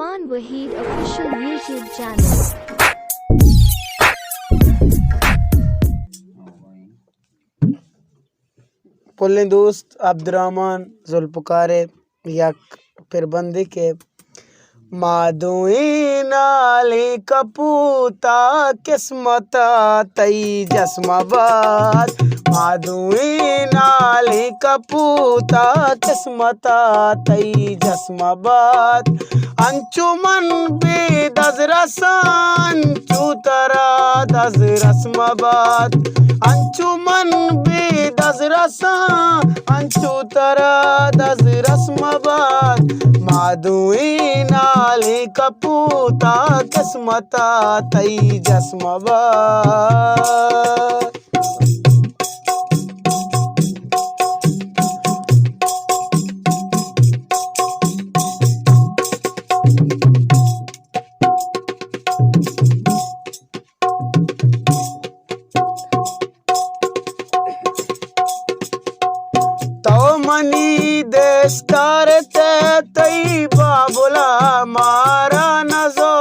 Irfan Waheed official YouTube channel. पुल्ले दोस्त Abdurrahman Zulfikar यक फिर बंदी के मादुई नाली कपूता किस्मत तई जस्माबाद मादुई नाली कपूता किस्मत तई जस्माबाद अंचुमन बे दजरसान चूतरा दज रस्माबाद अंचुमन बे दजरसा अंचूतरा दज रस्माबाद मादुई नाली कपूता किस्मता तई जस्माबाद। मनी देश करते तई बाबुला मारा नजो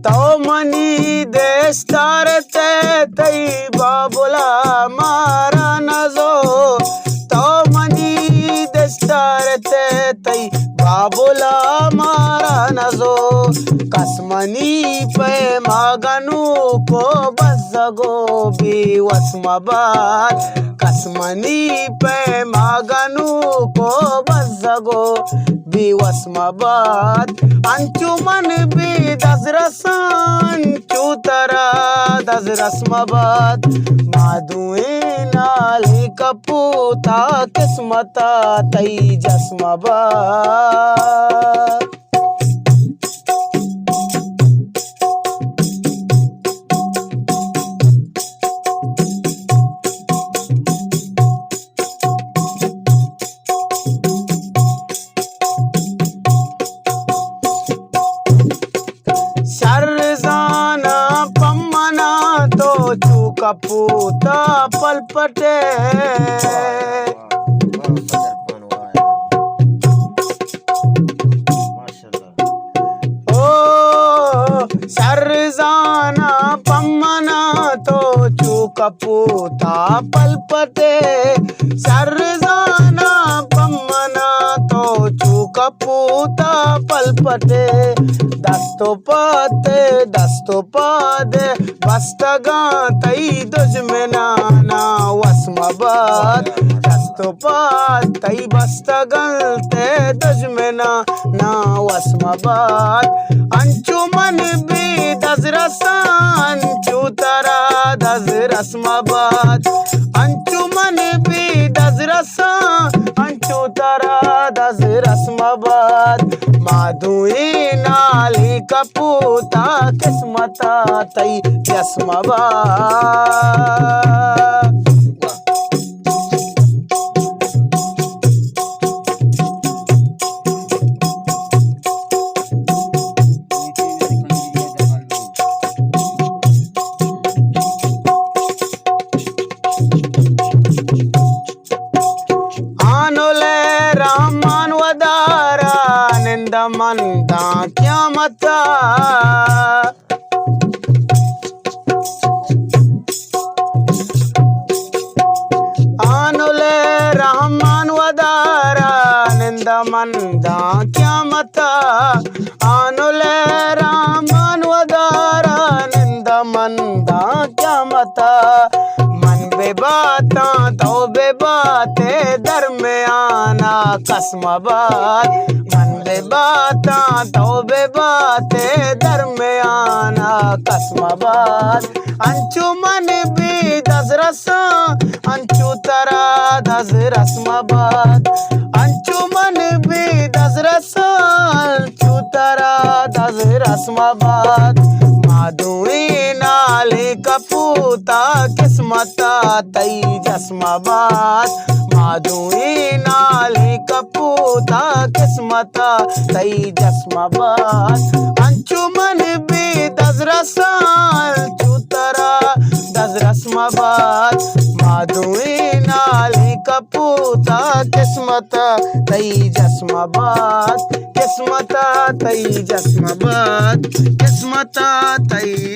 तो मनी देश करते तई बाबुला मारा नजो तो मनी देश करते तई बाबुला मारा नजो कसमनी पे मागनू को बजगो भी वस्माबाद कसमनी पे मागनू को बजगो भी वस्माबाद अंचुमन भी दजरसान चूतरा दज रस्माबाद मादुए नाली कपूता किस्मता तई जस्माबाद। शर्जाना पम्मना तो चू कपूता पलपटे शर्जाना पम्मना तो चू कपूता पलपटे शर्जाना पम्मना तो चू कपूता पलपटे दस्तो पादे बस्तगा तई दुजमेना वस्माबाद दस्तो पाद तई बस्तगल ते दुजमेना ना वस्माबाद अंचुमन भी दजरसान चूतरा दज रस्माबाद अंचुमन भी दजरसा अंचूतरा दज रस्माबाद मादुई नाली कपूता किस्मता तई जस्माबाद। रहमान वदारा निंद मंदा क्या मता आनुले रहमान वदारा निंद मंदा क्या मता आनुले रहमान वदारा निंद मंदा क्या मता बेबाता तो बेबाते दरमियाना कसमाबाद मन बेबाता तो बेबाते दरमियाना कसमाबाद अंचुमन भी दजरसा अंचूतरा दज रस्माबाद अंचुमन भी दजरसा अंचूतरा दज रस्माबाद मादुई नाली कपूता किस्मता तई जस्माबाद मादुई नाली कपूता किस्मता तई जस्माबाद अंचुमन भी दजरसा चूतरा कपूता किस्मत तई जस्माबाद, किस्मत तई जस्माबाद, किस्मत तई